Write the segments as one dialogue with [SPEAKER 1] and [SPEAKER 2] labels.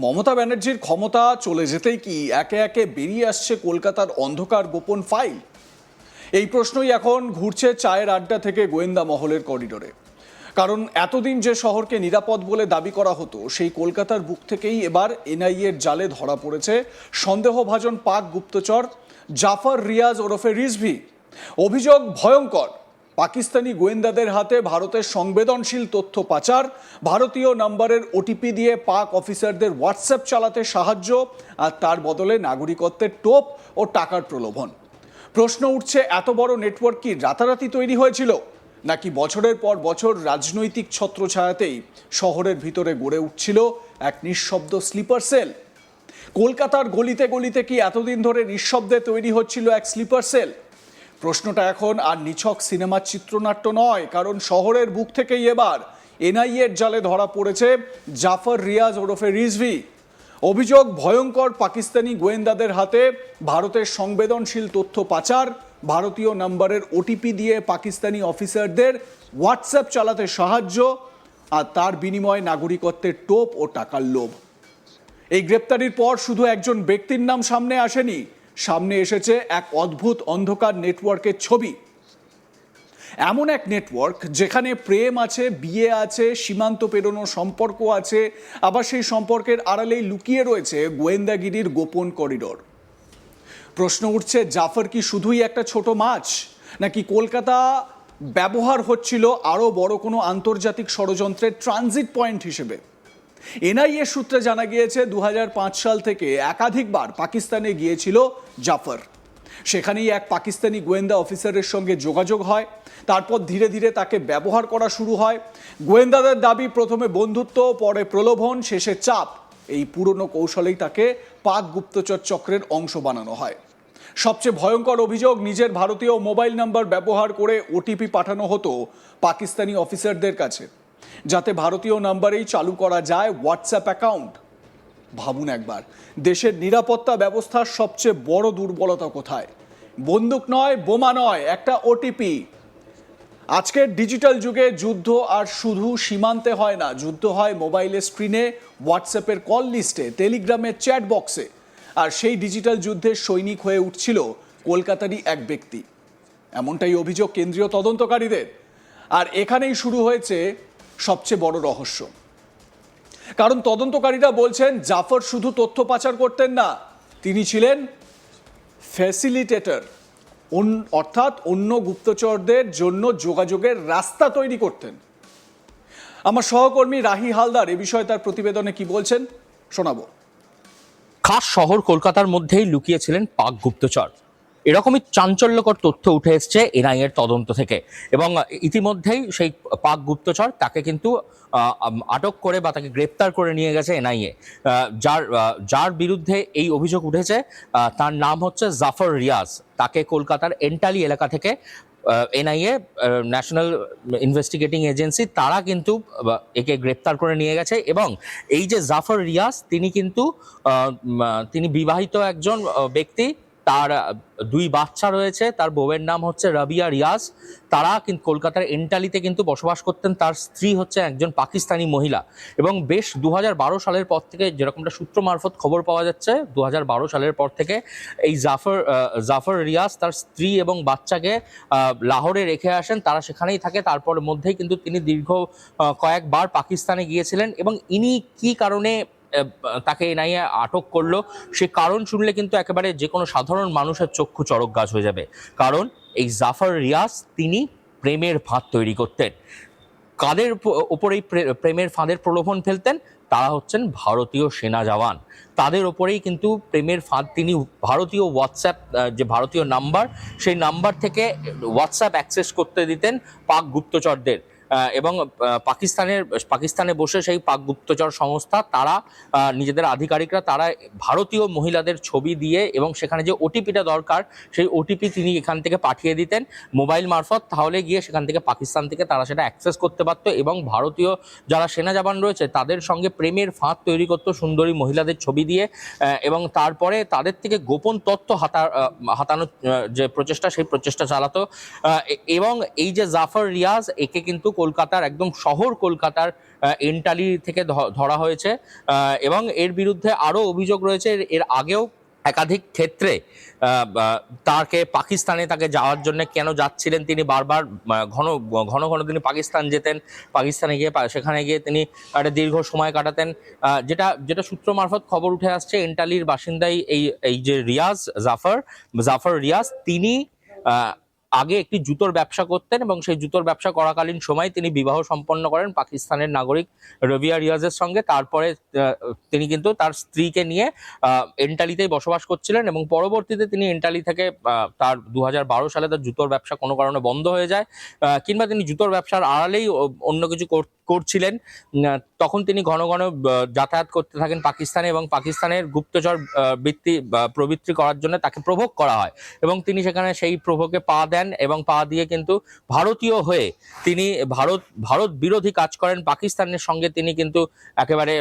[SPEAKER 1] মমতা ব্যানার্জির ক্ষমতা চলে যেতেই কি একে একে বেরিয়ে আসছে কলকাতার অন্ধকার গোপন ফাইল? এই প্রশ্নই এখন ঘুরছে চায়ের আড্ডা থেকে গোয়েন্দা মহলের করিডোরে। কারণ এতদিন যে শহরকে নিরাপদ বলে দাবি করা হতো, সেই কলকাতার বুক থেকেই এবার এনআইএর জালে ধরা পড়েছে সন্দেহভাজন পাক গুপ্তচর জাফর রিয়াজ ওরফে রিজভি। অভিযোগ ভয়ঙ্কর। পাকিস্তানি গোয়েন্দাদের হাতে ভারতের সংবেদনশীল তথ্য পাচার, ভারতীয় নম্বরের ওটিপি দিয়ে পাক অফিসারদের হোয়াটসঅ্যাপ চালাতে সাহায্য, আর তার বদলে নাগরিকত্বের টোপ ও টাকার প্রলোভন। প্রশ্ন উঠছে, এত বড় নেটওয়ার্ক কি রাতারাতি তৈরি হয়েছিল, নাকি বছরের পর বছর রাজনৈতিক ছত্রছায়াতেই শহরের ভিতরে গড়ে উঠছিল এক নিঃশব্দ স্লিপার সেল? কলকাতার গলিতে গলিতে কি এতদিন ধরে নিঃশব্দে তৈরি হচ্ছিল এক স্লিপার সেল? প্রশ্নটা এখন আর নিছক সিনেমার চিত্রনাট্য নয়, কারণ শহরের বুক থেকেই এবার এনআইএর জালে ধরা পড়েছে জাফর রিয়াজ ওরফে রিজভি। অভিযোগ ভয়ঙ্কর। পাকিস্তানি গোয়েন্দাদের হাতে ভারতের সংবেদনশীল তথ্য পাচার, ভারতীয় নম্বরের ওটিপি দিয়ে পাকিস্তানি অফিসারদের হোয়াটসঅ্যাপ চালাতে সাহায্য, আর তার বিনিময়ে নাগরিকত্বের টোপ ও টাকার লোভ। এই গ্রেপ্তারির পর শুধু একজন ব্যক্তির নাম সামনে আসেনি, সামনে এসেছে এক অদ্ভুত অন্ধকার নেটওয়ার্কের ছবি। এমন এক নেটওয়ার্ক যেখানে প্রেম আছে, বিয়ে আছে, সীমান্ত পেরোনো সম্পর্ক আছে, আবার সেই সম্পর্কের আড়ালেই লুকিয়ে রয়েছে গোয়েন্দাগিরির গোপন করিডোর। প্রশ্ন উঠছে, জাফর কি শুধুই একটা ছোট মাছ, নাকি কলকাতা ব্যবহার হচ্ছিল আরও বড় কোনো আন্তর্জাতিক ষড়যন্ত্রের ট্রানজিট পয়েন্ট হিসেবে? এনআইএ সূত্রে জানা গিয়েছে 2005 সাল থেকে একাধিকবার পাকিস্তানে গিয়েছিল জাফর। সেখানেই এক পাকিস্তানি গোয়েন্দা অফিসারের সঙ্গে যোগাযোগ হয়, তারপর ধীরে ধীরে তাকে ব্যবহার করা শুরু হয়। গোয়েন্দাদের দাবি, প্রথমে বন্ধুত্ব, পরে প্রলোভন, শেষে চাপ। এই পুরনো কৌশলেই তাকে পাক গুপ্তচর চক্রের অংশ বানানো হয়। সবচেয়ে ভয়ঙ্কর অভিযোগ, নিজের ভারতীয় মোবাইল নাম্বার ব্যবহার করে ওটিপি পাঠানো হতো পাকিস্তানি অফিসারদের কাছে, যাতে ভারতীয় নাম্বারেই চালু করা যায় হোয়াটসঅ্যাপ অ্যাকাউন্ট। ভাবুন একবার, দেশের নিরাপত্তা ব্যবস্থার সবচেয়ে বড় দুর্বলতা কোথায়? বন্দুক নয়, বোমা নয়, একটা ওটিপি। আজকের ডিজিটাল যুগে যুদ্ধ আর শুধু সীমান্তে হয় না, যুদ্ধ হয় মোবাইলের স্ক্রিনে, হোয়াটসঅ্যাপের কল লিস্টে, টেলিগ্রামের চ্যাট বক্সে। আর সেই ডিজিটাল যুদ্ধের সৈনিক হয়ে উঠছিল কলকাতারই এক ব্যক্তি। এমনটাই অভিযোগ কেন্দ্রীয় তদন্তকারীদের। আর এখানেই শুরু হয়েছে সবচেয়ে বড় রহস্য। কারণ তদন্তকারীরা বলছেন, জাফর শুধু তথ্য পাচার করতেন না, তিনি ছিলেন ফ্যাসিলিটেটর, অর্থাৎ অন্য গুপ্তচরদের জন্য যোগাযোগের রাস্তা তৈরি করতেন। আমার সহকর্মী রাহি হালদার এ বিষয়ে তার প্রতিবেদনে কি বলছেন শোনাবো।
[SPEAKER 2] খাস শহর কলকাতার মধ্যেই লুকিয়েছিলেন পাক গুপ্তচর, এরকমই চাঞ্চল্যকর তথ্য উঠে এসছে এনআইএর তদন্ত থেকে। এবং ইতিমধ্যেই সেই পাক গুপ্তচর তাকে কিন্তু আটক করে বা তাকে গ্রেপ্তার করে নিয়ে গেছে এনআইএ। যার বিরুদ্ধে এই অভিযোগ উঠেছে তার নাম হচ্ছে জাফর রিয়াজ। তাকে কলকাতার এন্টালি এলাকা থেকে এনআইএ, ন্যাশনাল ইনভেস্টিগেটিং এজেন্সি, তারা কিন্তু একে গ্রেপ্তার করে নিয়ে গেছে। এবং এই যে জাফর রিয়াজ, তিনি বিবাহিত একজন ব্যক্তি, তার দুই বাচ্চা রয়েছে। তার বউয়ের নাম হচ্ছে রাবিয়া রিয়াজ। তারা কিন্তু কলকাতার এন্টালিতে কিন্তু বসবাস করতেন। তার স্ত্রী হচ্ছে একজন পাকিস্তানি মহিলা। এবং বেশ 2012 সালের পর থেকে, যেরকমটা সূত্র মারফত খবর পাওয়া যাচ্ছে, 2012 সালের পর থেকে এই জাফর রিয়াজ তার স্ত্রী এবং বাচ্চাকে লাহোরে রেখে আসেন। তারা সেখানেই থাকে। তারপর মধ্যেই কিন্তু তিনি দীর্ঘ কয়েকবার পাকিস্তানে গিয়েছিলেন। এবং ইনি কি কারণে তাকে এনআইএ আটক করলো, সে কারণ শুনলে কিন্তু একেবারে যে কোনো সাধারণ মানুষের চক্ষু চড়ক গাছ হয়ে যাবে। কারণ এই জাফর রিয়াজ তিনি প্রেমের ফাঁদ তৈরি করতেন। কাদের ওপরেই প্রেমের ফাঁদের প্রলোভন ফেলতেন? তারা হচ্ছেন ভারতীয় সেনা জওয়ান। তাদের ওপরেই কিন্তু প্রেমের ফাঁদ। তিনি ভারতীয় হোয়াটসঅ্যাপ, যে ভারতীয় নাম্বার, সেই নাম্বার থেকে হোয়াটসঅ্যাপ অ্যাক্সেস করতে দিতেন পাক গুপ্তচরদের। এবং পাকিস্তানে বসে সেই পাক গুপ্তচর সংস্থা, তারা নিজেদের আধিকারিকরা, তারা ভারতীয় মহিলাদের ছবি দিয়ে এবং সেখানে যে ওটিপিটা দরকার, সেই ওটিপি তিনি এখান থেকে পাঠিয়ে দিতেন মোবাইল মারফত। তাহলে গিয়ে সেখান থেকে পাকিস্তান থেকে তারা সেটা অ্যাক্সেস করতে পারতো এবং ভারতীয় যারা সেনা জওয়ান রয়েছে তাদের সঙ্গে প্রেমের ফাঁদ তৈরি করতো সুন্দরী মহিলাদের ছবি দিয়ে। এবং তারপরে তাদের থেকে গোপন তথ্য হাতানোর যে প্রচেষ্টা, সেই প্রচেষ্টা চালাতো। এবং এই যে জাফর রিয়াজ, একে কিন্তু কলকাতার একদম শহর কলকাতার এন্টালি থেকে ধরা হয়েছে এবং এর বিরুদ্ধে আরও অভিযোগ রয়েছে। এর আগেও একাধিক ক্ষেত্রে তাকে পাকিস্তানে তাকে যাওয়ার জন্য কেন যাচ্ছিলেন তিনি বারবার ঘন ঘন ঘন তিনি পাকিস্তান যেতেন, পাকিস্তানে গিয়ে সেখানে গিয়ে তিনি একটা দীর্ঘ সময় কাটাতেন। যেটা যেটা সূত্র মারফত খবর উঠে আসছে, এন্টালির বাসিন্দাই এই যে জাফর রিয়াজ, তিনি আগে একটি জুতোর ব্যবসা করতেন এবং সেই জুতোর ব্যবসা করাকালীন সময় তিনি বিবাহ সম্পন্ন করেন পাকিস্তানের নাগরিক রবিয়া রিয়াজের সঙ্গে। তারপরে তিনি কিন্তু তার স্ত্রীকে নিয়ে এন্টালিতেই বসবাস করছিলেন এবং পরবর্তীতে তিনি এন্টালি থেকে তার 2012 সালে তার জুতোর ব্যবসা কোনো কারণে বন্ধ হয়ে যায়, কিংবা তিনি জুতোর ব্যবসার আড়ালেই অন্য কিছু করছিলেন। তখন তিনি ঘন ঘন যাতায়াত করতে থাকেন পাকিস্তানে এবং পাকিস্তানের গুপ্তচর প্রবৃত্তি করার জন্য তাকে প্রভোগ করা হয় এবং তিনি সেখানে সেই প্রভোগে পা দেন এবং পা দিয়ে কিন্তু ভারতীয় হয়ে তিনি ভারত বিরোধী কাজ করেন। পাকিস্তানের সঙ্গে তিনি কিন্তু একেবারে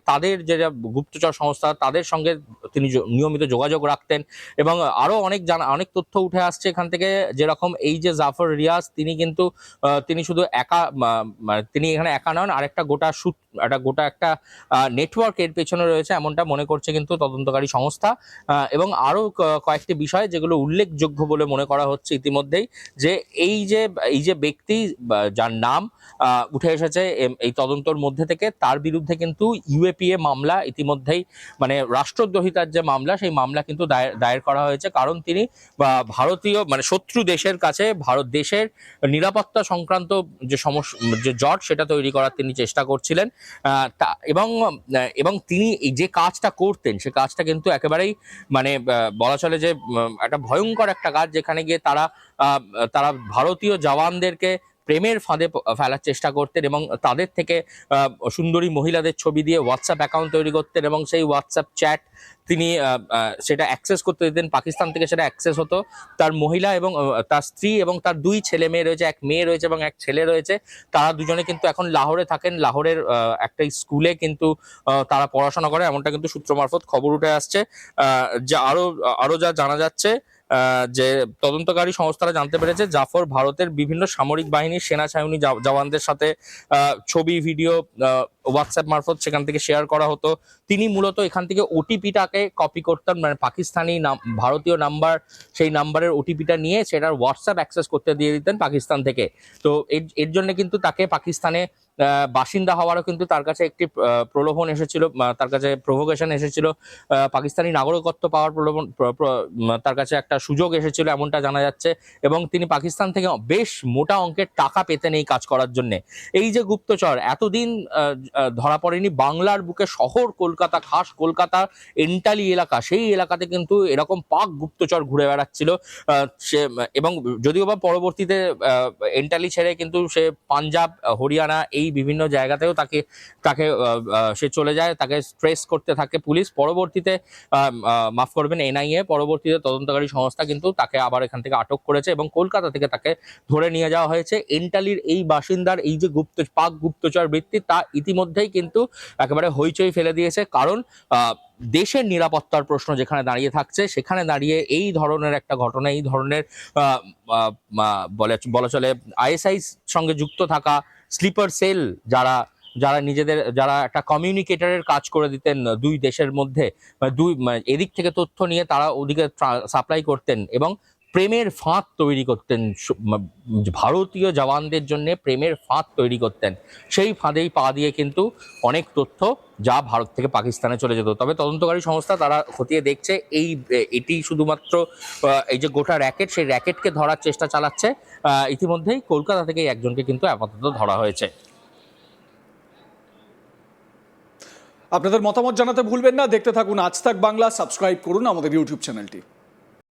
[SPEAKER 2] তাদের যে গুপ্তচর সংস্থা তাদের সঙ্গে তিনি নিয়মিত যোগাযোগ রাখতেন এবং আরো অনেক তথ্য উঠে আসছে এখান থেকে। যেরকম এই যে জাফর রিয়াজ, তিনি শুধু তিনি এখানে একা নন, আরেকটা গোটা নেটওয়ার্ক এর পেছনে রয়েছে এমনটা মনে করছে কিন্তু তদন্তকারী সংস্থা। এবং আরো কয়েকটি বিষয় যেগুলো উল্লেখযোগ্য বলে মনে করা হচ্ছে ইতিমধ্যেই, যে এই যে ব্যক্তি যার নাম উঠে এসেছে এই তদন্তর মধ্যে থেকে, তার বিরুদ্ধে কিন্তু ইউএপিএ মামলা ইতিমধ্যেই, মানে রাষ্ট্রদ্রোহিতার যে মামলা, সেই মামলা কিন্তু দায়ের করা হয়েছে। কারণ তিনি ভারতীয় শত্রু দেশের কাছে ভারত দেশের নিরাপত্তা সংক্রান্ত যে জট সেটা তৈরি করার তিনি চেষ্টা করছিলেন। এবং তিনি যে কাজটা করতেন সে কাজটা কিন্তু একেবারেই বলা চলে যে একটা ভয়ঙ্কর একটা কাজ, যেখানে গিয়ে তারা ভারতীয় জওয়ানদেরকে প্রেমের ফাঁদে ফেলার চেষ্টা করতেন এবং তাদের থেকে সুন্দরী মহিলাদের ছবি দিয়ে হোয়াটসঅ্যাপ অ্যাকাউন্ট তৈরি করতেন এবং সেই হোয়াটসঅ্যাপ চ্যাট তিনি সেটা অ্যাক্সেস করতে দিতেন। পাকিস্তান থেকে সেটা অ্যাক্সেস হতো। তার মহিলা এবং তার স্ত্রী এবং তার 2 ছেলে মেয়ে রয়েছে, এক মেয়ে রয়েছে এবং এক ছেলে রয়েছে। তারা দুজনে কিন্তু এখন লাহোরে থাকেন। লাহোরের একটা স্কুলে কিন্তু তারা পড়াশোনা করে, এমনটা কিন্তু সূত্র মারফত খবর উঠে আসছে। যা আরো যা জানা যাচ্ছে, যে তদন্তকারী সংস্থারা জানতে পেরেছে জাফর ভারতের বিভিন্ন সামরিক বাহিনীর সেনা ছাউনি জওয়ানদের সাথে ছবি ভিডিও হোয়াটসঅ্যাপ মারফত সেখান থেকে শেয়ার করা হতো। তিনি মূলত এখান থেকে ওটিপিটাকে কপি করতেন, পাকিস্তানি ভারতীয় নাম্বার, সেই নাম্বারের ওটিপিটা নিয়ে সেটার হোয়াটসঅ্যাপ অ্যাক্সেস করতে দিয়ে দিতেন পাকিস্তান থেকে। তো এর জন্য কিন্তু তাকে পাকিস্তানে বাসিন্দা হওয়ারও কিন্তু তার কাছে একটি প্রলোভন এসেছিল, তার কাছে প্রভোকেশন এসেছিল, পাকিস্তানি নাগরিকত্ব পাওয়ার প্রলোভন তার কাছে একটা সুযোগ এসেছিল এমনটা জানা যাচ্ছে। এবং তিনি পাকিস্তান থেকে বেশ মোটা অঙ্কের টাকা পেতেন এই কাজ করার জন্য। এই যে গুপ্তচর এতদিন ধরা পড়েনি, বাংলার বুকে শহর কলকাতা, খাস কলকাতা এন্টালি এলাকা, সেই এলাকাতে কিন্তু এরকম পাক গুপ্তচর ঘুরে বেড়াচ্ছিল সে। এবং যদিও বা পরবর্তীতে এন্টালি ছেড়ে কিন্তু সে পাঞ্জাব, হরিয়ানা এই বিভিন্ন জায়গাতেও তাকে সে চলে যায়, তাকে স্ট্রেস করতে থাকে পুলিশ। পরবর্তীতে মাফ করবেন এনআইএ, পরবর্তীতে তদন্তকারী সংস্থা কিন্তু তাকে আবার এখান থেকে আটক করেছে এবং কলকাতা থেকে তাকে ধরে নিয়ে যাওয়া হয়েছে। এন্টালির এই বাসিন্দার এই যে পাক গুপ্তচর বৃত্তি, তা ইতিমধ্যেই কিন্তু একেবারে হইচই ফেলে দিয়েছে। কারণ দেশের নিরাপত্তার প্রশ্ন যেখানে দাঁড়িয়ে থাকছে, সেখানে দাঁড়িয়ে এই ধরনের একটা ঘটনা, এই ধরনের বলা চলে আইএসআই সঙ্গে যুক্ত থাকা স্লিপার সেল, যারা একটা কমিউনিকেটরের কাজ করে দিতেন দুই দেশের মধ্যে, এদিক থেকে তথ্য নিয়ে তারা ওদিকে সাপ্লাই করতেন এবং প্রেমের ফাঁদ তৈরি করতেন, ভারতীয় জওয়ানদের জন্য প্রেমের ফাঁদ তৈরি করতেন। সেই ফাঁদেই পা দিয়ে কিন্তু অনেক তথ্য যা ভারত থেকে পাকিস্তানে চলে যেত। তবে তদন্তকারী সংস্থা তারা খতিয়ে দেখছে এটি শুধুমাত্র এই যে গোটা র্যাকেট, সেই র্যাকেটকে ধরার চেষ্টা চালাচ্ছে। ইতিমধ্যেই কলকাতা থেকে একজনকে কিন্তু আপাতত ধরা হয়েছে।
[SPEAKER 1] আপনাদের মতামত জানাতে ভুলবেন না। দেখতে থাকুন আজ তাক বাংলা, সাবস্ক্রাইব করুন আমাদের ইউটিউব চ্যানেলটি।